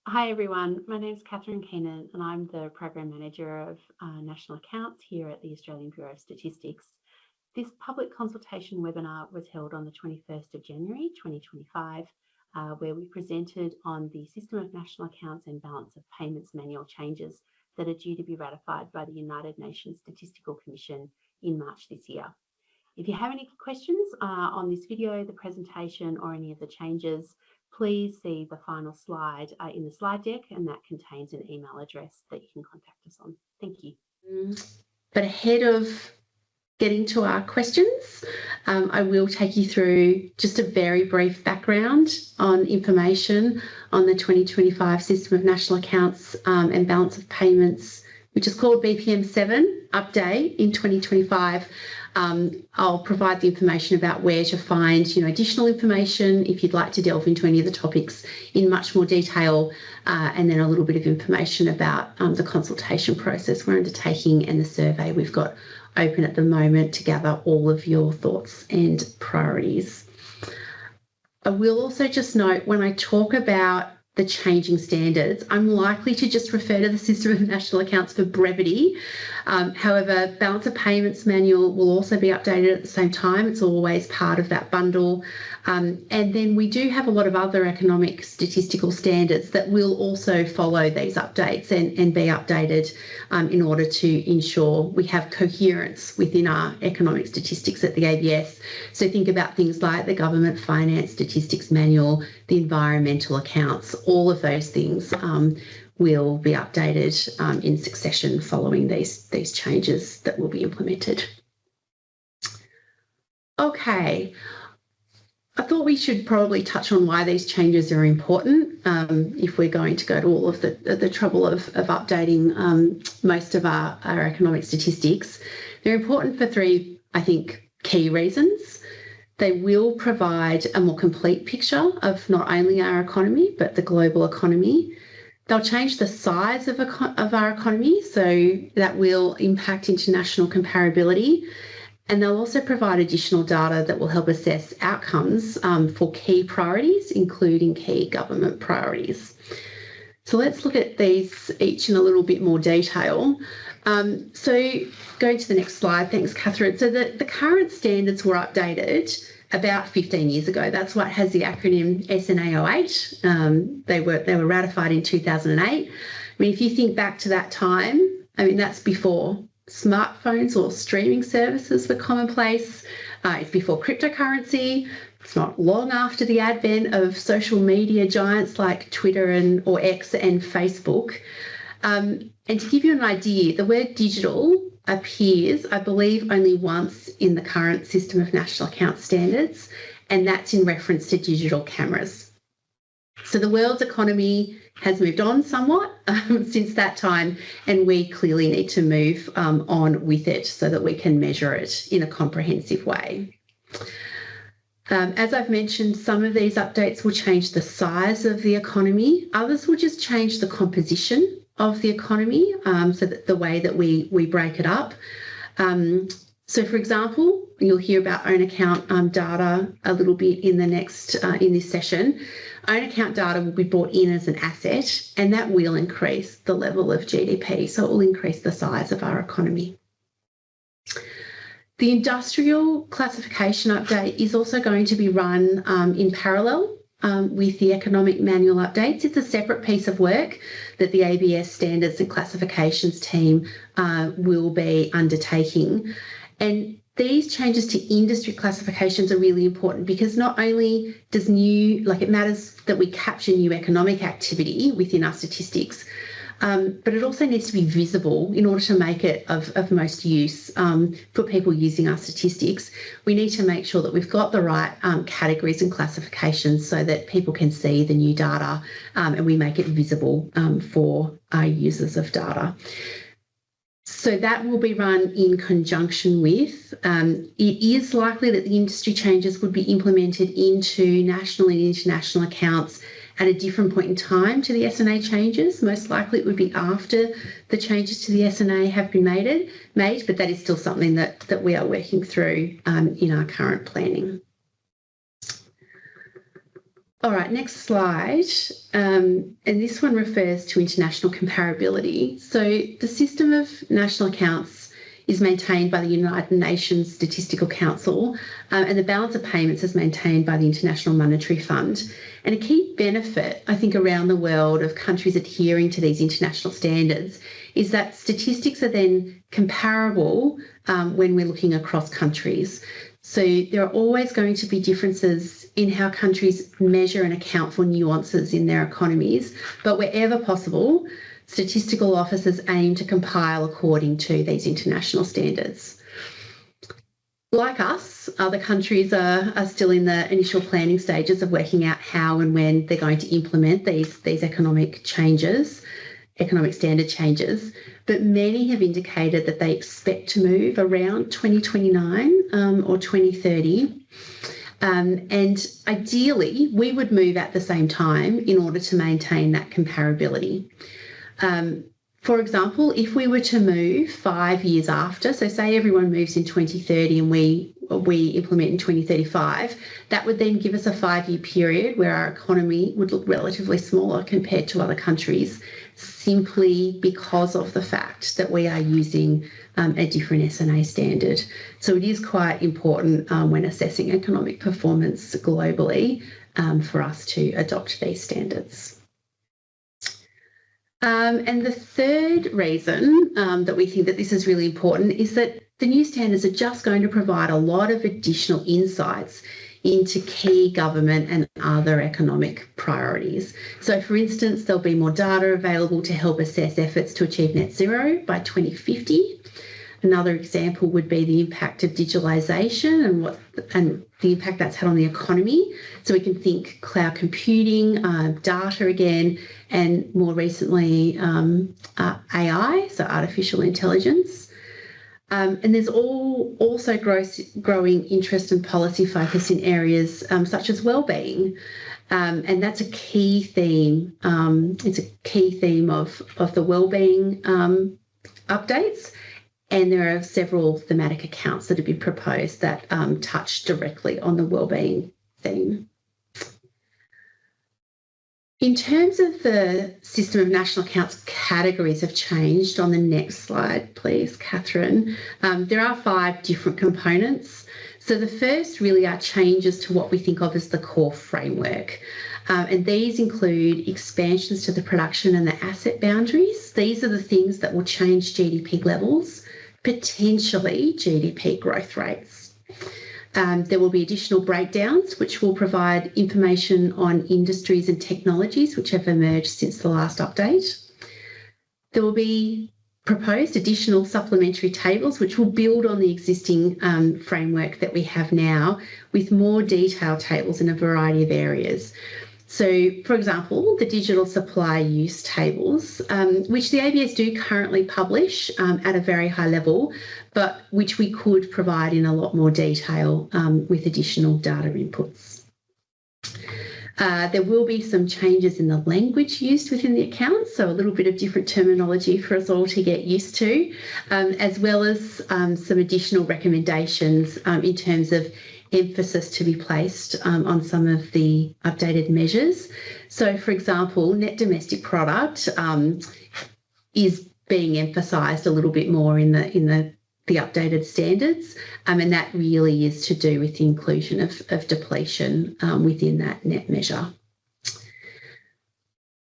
Hi everyone, my name is Catherine Keenan and I'm the Program Manager of National Accounts here at the Australian Bureau of Statistics. This public consultation webinar was held on the 21st of January 2025 where we presented on the System of National Accounts and Balance of Payments manual changes that are due to be ratified by the United Nations Statistical Commission in March this year. If you have any questions on this video, the presentation or any of the changes, please see the final slide in the slide deck, and that contains an email address that you can contact us on. Thank you. But ahead of getting to our questions, I will take you through just a very brief background on information on the 2025 System of National Accounts and Balance of Payments, which is called BPM 7 update in 2025. I'll provide the information about where to find additional information if you'd like to delve into any of the topics in much more detail, and then a little bit of information about the consultation process we're undertaking and the survey we've got open at the moment to gather all of your thoughts and priorities. I will also just note, when I talk about the changing standards, I'm likely to just refer to the System of National Accounts for brevity. However, Balance of Payments manual will also be updated at the same time. It's always part of that bundle. And then we do have a lot of other economic statistical standards that will also follow these updates and be updated in order to ensure we have coherence within our economic statistics at the ABS. So think about things like the Government Finance Statistics Manual, the environmental accounts, all of those things will be updated in succession following these changes that will be implemented. Okay. I thought we should probably touch on why these changes are important if we're going to go to all of the trouble of updating most of our economic statistics. They're important for three, I think, key reasons. They will provide a more complete picture of not only our economy, but the global economy. They'll change the size of our economy, so that will impact international comparability. And they'll also provide additional data that will help assess outcomes for key priorities, including key government priorities. So let's look at these each in a little bit more detail. So going to the next slide, thanks, Catherine. So the current standards were updated about 15 years ago. That's why it has the acronym SNA08. They were ratified in 2008. I mean, if you think back to that time, I mean, that's before smartphones or streaming services were commonplace. It's before cryptocurrency. It's not long after the advent of social media giants like Twitter or X and Facebook. And to give you an idea, the word digital appears, I believe, only once in the current System of National Account standards, and that's in reference to digital cameras. So the world's economy has moved on somewhat since that time, and we clearly need to move on with it so that we can measure it in a comprehensive way. As I've mentioned, some of these updates will change the size of the economy. Others will just change the composition of the economy, so that the way that we break it up. So, for example, you'll hear about own account data a little bit in the next in this session. Own account data will be brought in as an asset, and that will increase the level of GDP. So it will increase the size of our economy. The industrial classification update is also going to be run in parallel with the economic manual updates. It's a separate piece of work that the ABS standards and classifications team will be undertaking. And these changes to industry classifications are really important because not only does it matters that we capture new economic activity within our statistics, but it also needs to be visible in order to make it of most use for people using our statistics. We need to make sure that we've got the right categories and classifications so that people can see the new data and we make it visible for our users of data. So that will be run in conjunction with, it is likely that the industry changes would be implemented into national and international accounts at a different point in time to the SNA changes. Most likely it would be after the changes to the SNA have been made, but that is still something that we are working through in our current planning. All right, next slide. And this one refers to international comparability. So the system of national accounts is maintained by the United Nations Statistical Council, and the balance of payments is maintained by the International Monetary Fund. And a key benefit, I think, around the world of countries adhering to these international standards is that statistics are then comparable when we're looking across countries. So there are always going to be differences in how countries measure and account for nuances in their economies, but wherever possible, statistical officers aim to compile according to these international standards. Like us, other countries are still in the initial planning stages of working out how and when they're going to implement these economic standard changes, but many have indicated that they expect to move around 2029 or 2030. And ideally, we would move at the same time in order to maintain that comparability. For example, if we were to move 5 years after, so say everyone moves in 2030 and we implement in 2035, that would then give us a 5-year period where our economy would look relatively smaller compared to other countries, simply because of the fact that we are using a different S&A standard. So it is quite important when assessing economic performance globally for us to adopt these standards. And the third reason that we think that this is really important is that the new standards are just going to provide a lot of additional insights into key government and other economic priorities. So, for instance, there'll be more data available to help assess efforts to achieve net zero by 2050. Another example would be the impact of digitalisation and the impact that's had on the economy. So we can think cloud computing, data again, and more recently AI, so artificial intelligence. And there's also growing interest and policy focus in areas such as wellbeing. And that's a key theme. It's a key theme of the wellbeing updates. And there are several thematic accounts that have been proposed that touch directly on the wellbeing theme. In terms of the system of national accounts, categories have changed. On the next slide, please, Catherine. There are 5 different components. So the first really are changes to what we think of as the core framework. And these include expansions to the production and the asset boundaries. These are the things that will change GDP levels, potentially GDP growth rates. There will be additional breakdowns which will provide information on industries and technologies which have emerged since the last update. There will be proposed additional supplementary tables which will build on the existing framework that we have now, with more detailed tables in a variety of areas. So, for example, the digital supply use tables, which the ABS do currently publish at a very high level, but which we could provide in a lot more detail with additional data inputs. There will be some changes in the language used within the accounts, so a little bit of different terminology for us all to get used to, as well as some additional recommendations in terms of emphasis to be placed on some of the updated measures. So, for example, net domestic product is being emphasised a little bit more in the updated standards, and that really is to do with the inclusion of depletion within that net measure.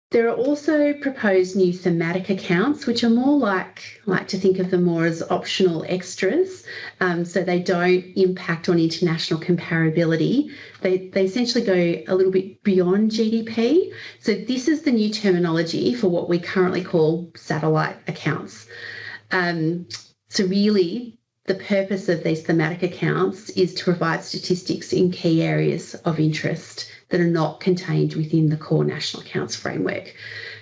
There are also proposed new thematic accounts, which are more like to think of them more as optional extras, so they don't impact on international comparability. They essentially go a little bit beyond GDP. So this is the new terminology for what we currently call satellite accounts. So really, the purpose of these thematic accounts is to provide statistics in key areas of interest that are not contained within the core national accounts framework.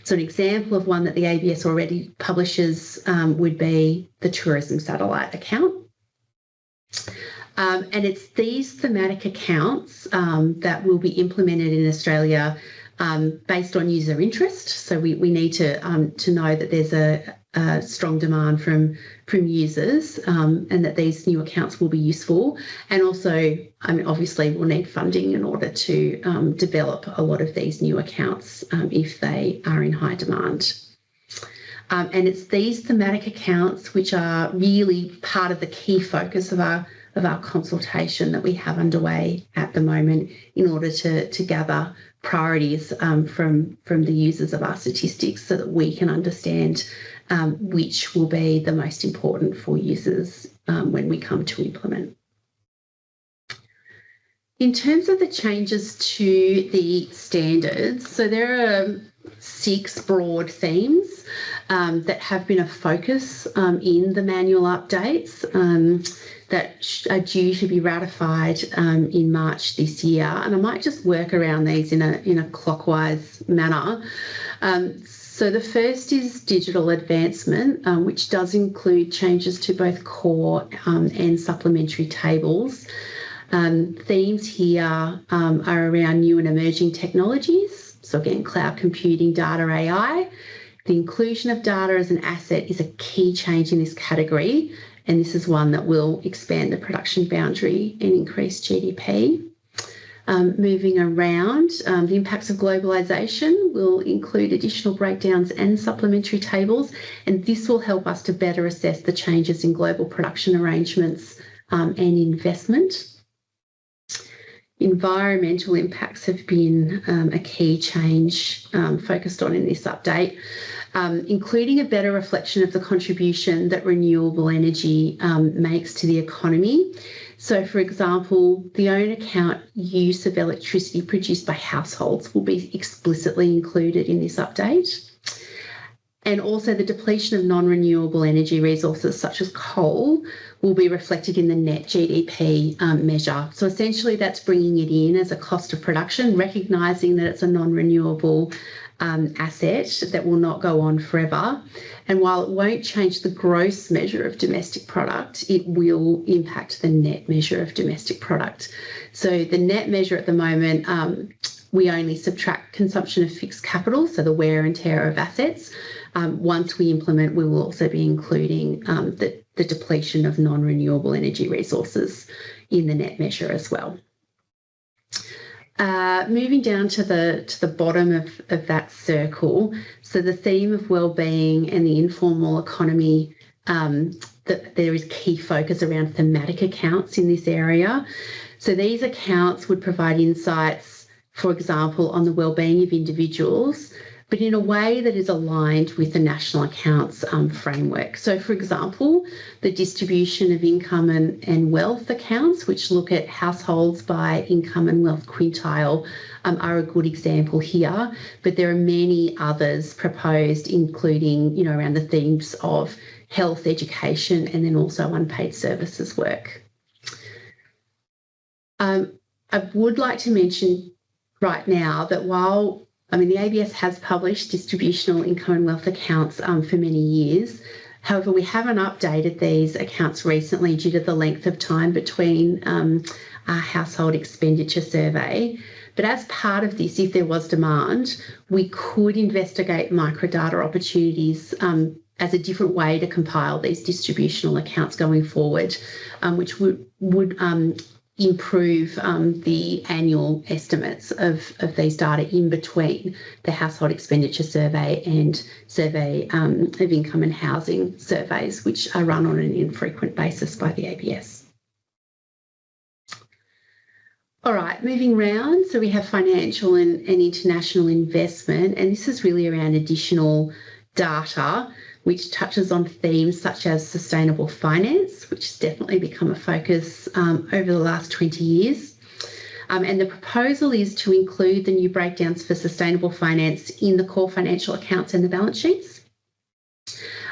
So an example of one that the ABS already publishes would be the tourism satellite account. And it's these thematic accounts that will be implemented in Australia based on user interest. So we need to know that there's a strong demand from users, and that these new accounts will be useful. And also, obviously, we'll need funding in order to develop a lot of these new accounts if they are in high demand. And it's these thematic accounts which are really part of the key focus of our consultation that we have underway at the moment in order to gather priorities from the users of our statistics so that we can understand which will be the most important for users when we come to implement. In terms of the changes to the standards, so there are 6 broad themes that have been a focus in the manual updates that are due to be ratified in March this year. And I might just work around these in a clockwise manner. So the first is digital advancement, which does include changes to both core and supplementary tables. Themes here are around new and emerging technologies. So again, cloud computing, data, AI. The inclusion of data as an asset is a key change in this category, and this is one that will expand the production boundary and increase GDP. Moving around, the impacts of globalisation will include additional breakdowns and supplementary tables, and this will help us to better assess the changes in global production arrangements and investment. Environmental impacts have been a key change focused on in this update, including a better reflection of the contribution that renewable energy makes to the economy. So, for example, the own account use of electricity produced by households will be explicitly included in this update. And also the depletion of non-renewable energy resources such as coal will be reflected in the net GDP measure. So essentially that's bringing it in as a cost of production, recognising that it's a non-renewable asset that will not go on forever. And while it won't change the gross measure of domestic product, it will impact the net measure of domestic product. So the net measure at the moment, we only subtract consumption of fixed capital, so the wear and tear of assets. Once we implement, we will also be including the depletion of non-renewable energy resources in the net measure as well. Moving down to the bottom of that circle, so the theme of wellbeing and the informal economy, that there is key focus around thematic accounts in this area. So these accounts would provide insights, for example, on the wellbeing of individuals, but in a way that is aligned with the national accounts framework. So, for example, the distribution of income and wealth accounts, which look at households by income and wealth quintile, are a good example here. But there are many others proposed, including, around the themes of health, education, and then also unpaid services work. I would like to mention right now that while the ABS has published distributional income and wealth accounts for many years. However, we haven't updated these accounts recently due to the length of time between our household expenditure survey. But as part of this, if there was demand, we could investigate microdata opportunities as a different way to compile these distributional accounts going forward, which would improve the annual estimates of these data in between the household expenditure survey and survey of income and housing surveys, which are run on an infrequent basis by the ABS. All right, moving round. So we have financial and international investment, and this is really around additional data which touches on themes such as sustainable finance, which has definitely become a focus over the last 20 years. And the proposal is to include the new breakdowns for sustainable finance in the core financial accounts and the balance sheets.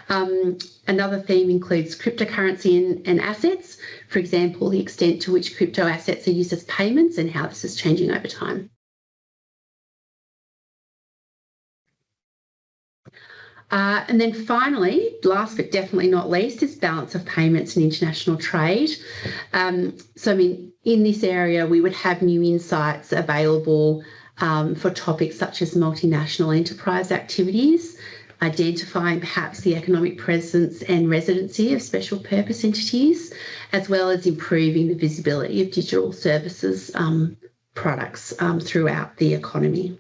Another theme includes cryptocurrency and assets, for example, the extent to which crypto assets are used as payments and how this is changing over time. And then finally, last but definitely not least, is balance of payments and international trade. So in this area, we would have new insights available for topics such as multinational enterprise activities, identifying perhaps the economic presence and residency of special purpose entities, as well as improving the visibility of digital services products throughout the economy.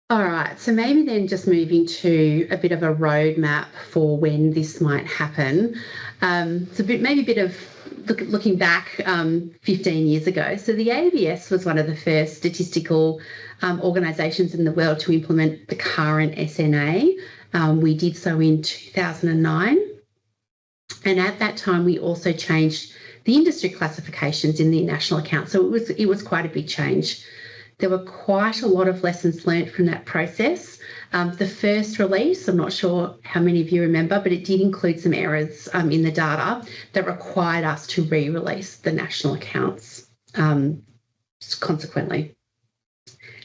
All right, so maybe then just moving to a bit of a roadmap for when this might happen. So maybe a bit of looking back 15 years ago. So the ABS was one of the first statistical organisations in the world to implement the current SNA. We did so in 2009. And at that time, we also changed the industry classifications in the national account. So it was quite a big change. There were quite a lot of lessons learnt from that process. The first release, I'm not sure how many of you remember, but it did include some errors in the data that required us to re-release the national accounts consequently.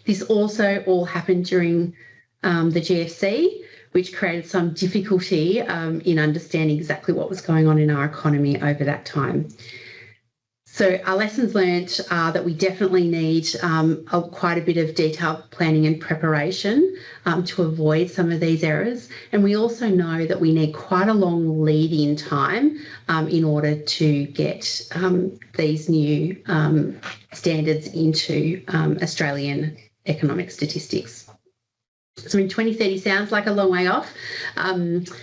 This also all happened during the GFC, which created some difficulty in understanding exactly what was going on in our economy over that time. So our lessons learnt are that we definitely need quite a bit of detailed planning and preparation to avoid some of these errors. And we also know that we need quite a long lead-in time in order to get these new standards into Australian economic statistics. So in 2030 sounds like a long way off.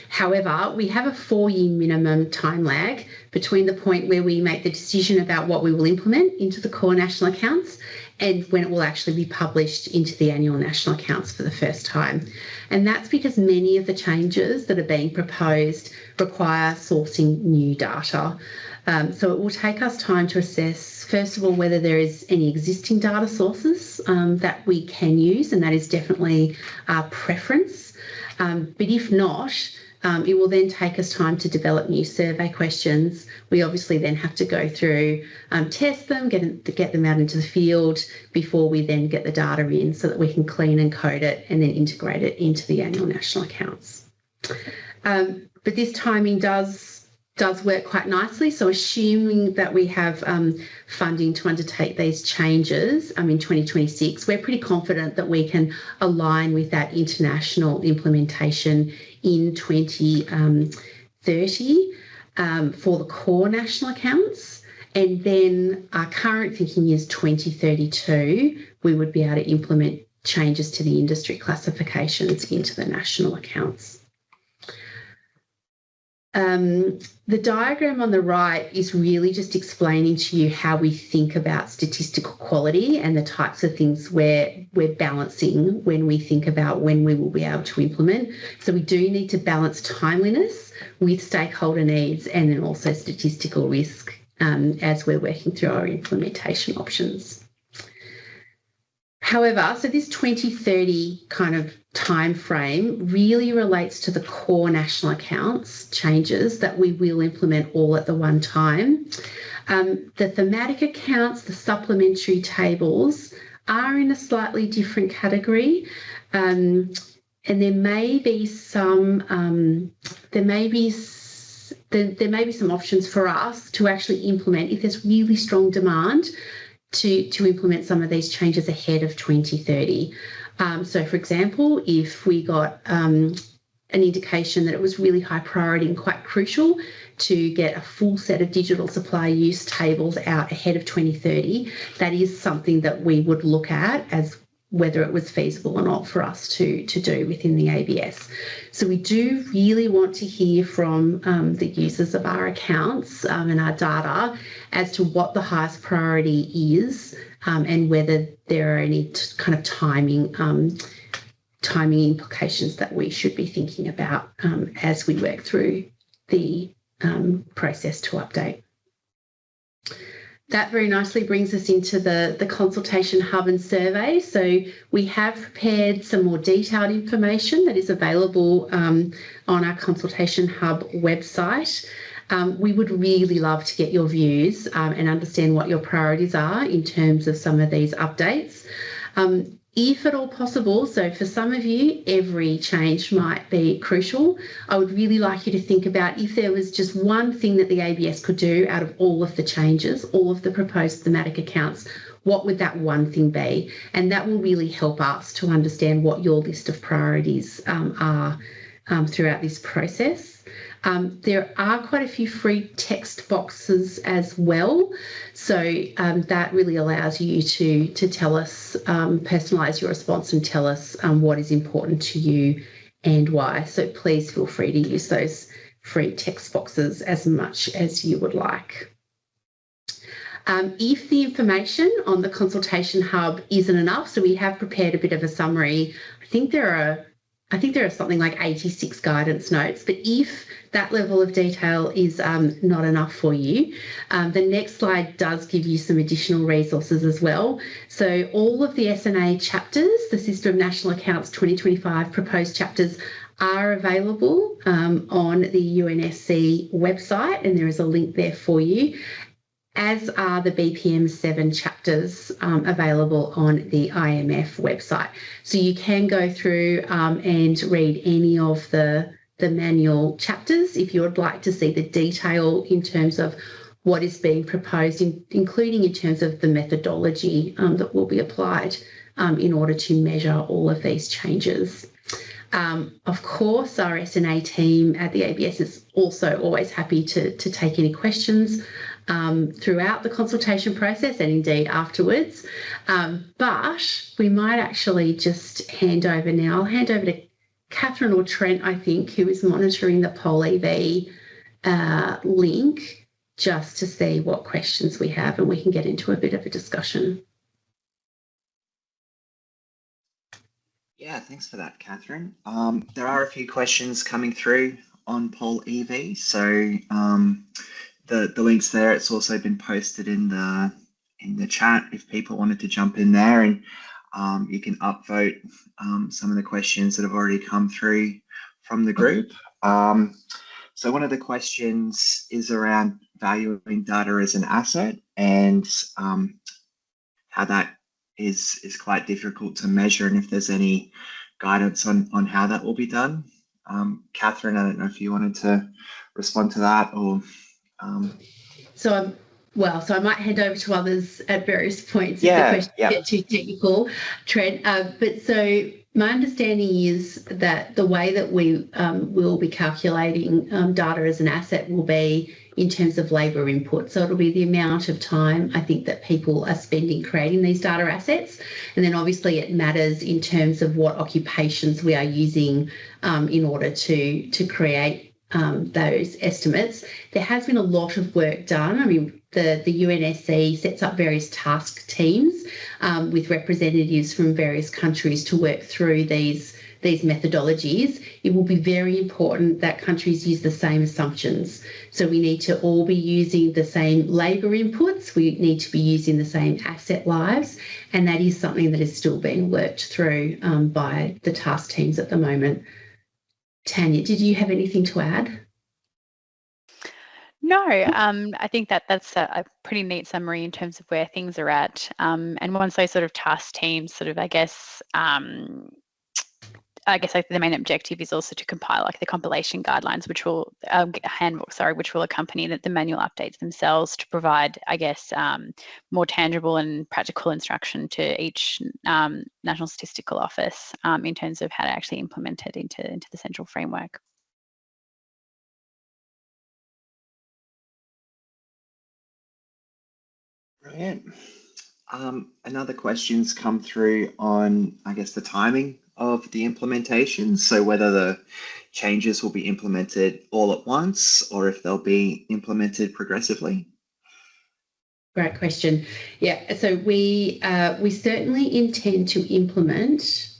However, we have a 4-year minimum time lag between the point where we make the decision about what we will implement into the core national accounts and when it will actually be published into the annual national accounts for the first time. And that's because many of the changes that are being proposed require sourcing new data. So it will take us time to assess, first of all, whether there is any existing data sources that we can use, and that is definitely our preference. But if not, it will then take us time to develop new survey questions. We obviously then have to go through, test them, get them out into the field before we then get the data in so that we can clean and code it and then integrate it into the annual national accounts. But this timing does work quite nicely. So assuming that we have funding to undertake these changes in 2026, we're pretty confident that we can align with that international implementation in 2030 for the core national accounts. And then our current thinking is 2032, we would be able to implement changes to the industry classifications into the national accounts. The diagram on the right is really just explaining to you how we think about statistical quality and the types of things we're balancing when we think about when we will be able to implement. So we do need to balance timeliness with stakeholder needs and then also statistical risk as we're working through our implementation options. However, so this 2030 kind of time frame really relates to the core national accounts changes that we will implement all at the one time. The thematic accounts, the supplementary tables are in a slightly different category. And there may be some options for us to actually implement if there's really strong demand to implement some of these changes ahead of 2030. So, for example, if we got an indication that it was really high priority and quite crucial to get a full set of digital supply use tables out ahead of 2030, that is something that we would look at as whether it was feasible or not for us to do within the ABS. So we do really want to hear from the users of our accounts and our data as to what the highest priority is and whether there are any kind of timing implications that we should be thinking about as we work through the process to update. That very nicely brings us into the consultation hub and survey. So we have prepared some more detailed information that is available on our consultation hub website. We would really love to get your views and understand what your priorities are in terms of some of these updates. If at all possible, so for some of you, every change might be crucial. I would really like you to think about if there was just one thing that the ABS could do out of all of the changes, all of the proposed thematic accounts, what would that one thing be? And that will really help us to understand what your list of priorities are throughout this process. There are quite a few free text boxes as well. So that really allows you to tell us, personalise your response and tell us what is important to you and why. So please feel free to use those free text boxes as much as you would like. If the information on the consultation hub isn't enough, so we have prepared a bit of a summary. I think there are something like 86 guidance notes, but if that level of detail is not enough for you, the next slide does give you some additional resources as well. So all of the SNA chapters, the System of National Accounts 2025 proposed chapters, are available on the UNSC website, and there is a link there for you, as are the BPM 7 chapters available on the IMF website. So you can go through and read any of the manual chapters if you would like to see the detail in terms of what is being proposed, including in terms of the methodology that will be applied in order to measure all of these changes. Of course, our SNA team at the ABS is also always happy to take any questions throughout the consultation process and indeed afterwards. But we might actually just hand over now. I'll hand over to Catherine or Trent, I think, who is monitoring the Poll EV link, just to see what questions we have, and we can get into a bit of a discussion. Yeah, thanks for that, Catherine. There are a few questions coming through on Poll EV, so the link's there. It's also been posted in the chat if people wanted to jump in there, and you can upvote some of the questions that have already come through from the group. So one of the questions is around valuing data as an asset, and how that is quite difficult to measure, and if there's any guidance on how that will be done. Catherine, I don't know if you wanted to respond to that, or So I might hand over to others at various points if the questions get too technical, Trent. But so my understanding is that the way that we will be calculating data as an asset will be in terms of labour input. So it'll be the amount of time I think that people are spending creating these data assets. And then obviously it matters in terms of what occupations we are using in order to create those estimates. There has been a lot of work done. I mean, the UNSC sets up various task teams with representatives from various countries to work through these methodologies. It will be very important that countries use the same assumptions. So we need to all be using the same labour inputs. We need to be using the same asset lives. And that is something that is still being worked through by the task teams at the moment. Tanya, did you have anything to add? No, I think that's a pretty neat summary in terms of where things are at. And once those sort of task teams sort of, I guess like the main objective is also to compile like the compilation guidelines, which will handbook, which will accompany the manual updates themselves to provide, I guess, more tangible and practical instruction to each National Statistical Office in terms of how to actually implement it into the central framework. Brilliant. Another question's come through on, I guess, the timing of the implementation. So whether the changes will be implemented all at once or if they'll be implemented progressively. Great question. Yeah, so we certainly intend to implement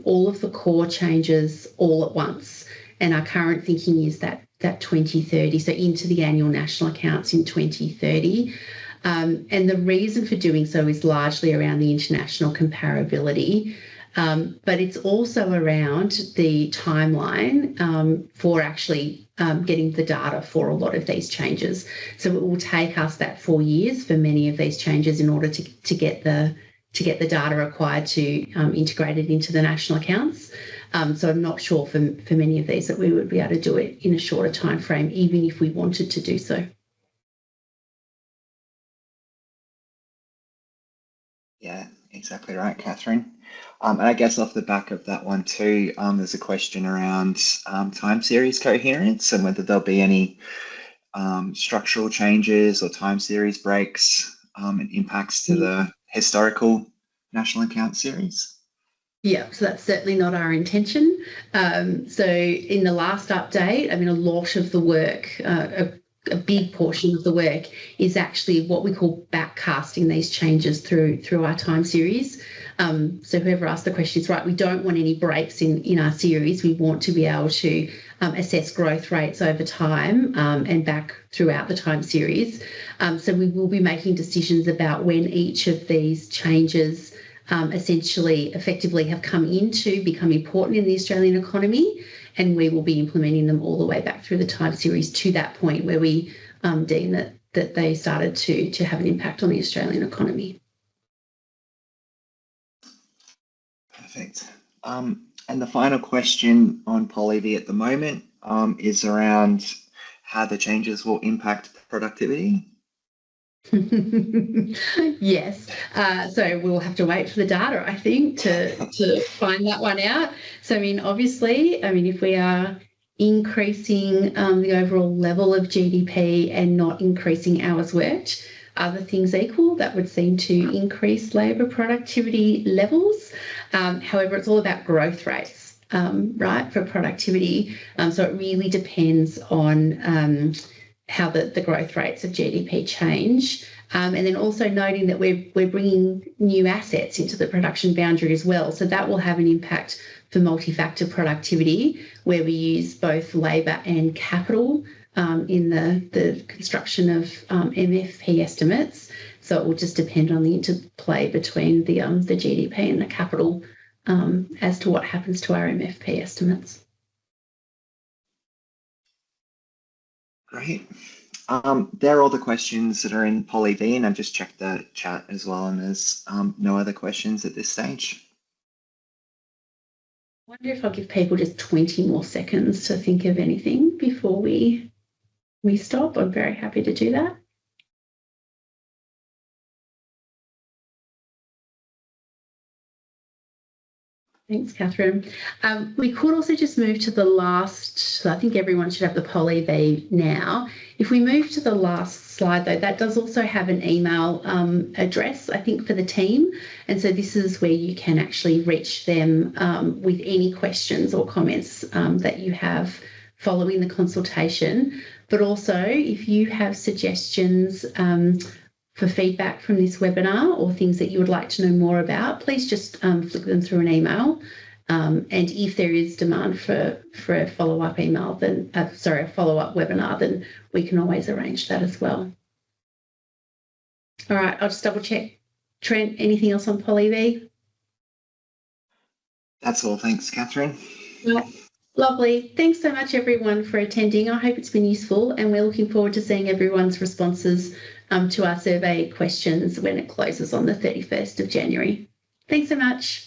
all of the core changes all at once. And our current thinking is that 2030, so into the annual national accounts in 2030. And the reason for doing so is largely around the international comparability, but it's also around the timeline for actually getting the data for a lot of these changes. So it will take us that 4 years for many of these changes in order to get the to get the data required to integrate it into the national accounts. So I'm not sure for many of these that we would be able to do it in a shorter time frame, even if we wanted to do so. Yeah, exactly right, Catherine. And I guess off the back of that one too, there's a question around time series coherence and whether there'll be any structural changes or time series breaks and impacts to the historical national account series. Yeah, so that's certainly not our intention. So in the last update, I mean, a lot of the work, a big portion of the work is actually what we call backcasting these changes through our time series. So whoever asked the question is right, we don't want any breaks in our series. We want to be able to assess growth rates over time and back throughout the time series. So we will be making decisions about when each of these changes essentially effectively have come in to become important in the Australian economy, and we will be implementing them all the way back through the time series to that point where we deem that they started to have an impact on the Australian economy. Perfect. And the final question on PolEV at the moment is around how the changes will impact productivity. Yes, so we'll have to wait for the data, I think, to find that one out. So, I mean, obviously, if we are increasing the overall level of GDP and not increasing hours worked, other things equal, that would seem to increase labour productivity levels. However, it's all about growth rates, right, for productivity. So it really depends on how the growth rates of GDP change. And then also noting that we're bringing new assets into the production boundary as well. So that will have an impact for multi-factor productivity, where we use both labour and capital in the construction of MFP estimates. So it will just depend on the interplay between the GDP and the capital as to what happens to our MFP estimates. Great. They're all the questions that are in PolEV, and I've just checked the chat as well, and there's no other questions at this stage. I wonder if I'll give people just 20 more seconds to think of anything before we stop. I'm very happy to do that. Thanks, Catherine. We could also just move to the last, so I think everyone should have the PolEV now. If we move to the last slide, though, that does also have an email address, I think, for the team. And so this is where you can actually reach them with any questions or comments that you have following the consultation. But also, if you have suggestions for feedback from this webinar or things that you would like to know more about, please just flick them through an email. And if there is demand for a follow-up email, then a follow-up webinar, then we can always arrange that as well. All right, I'll just double check. Trent, anything else on PolEV? That's all. Thanks, Catherine. Right. Lovely. Thanks so much, everyone, for attending. I hope it's been useful, and we're looking forward to seeing everyone's responses to our survey questions when it closes on the 31st of January. Thanks so much.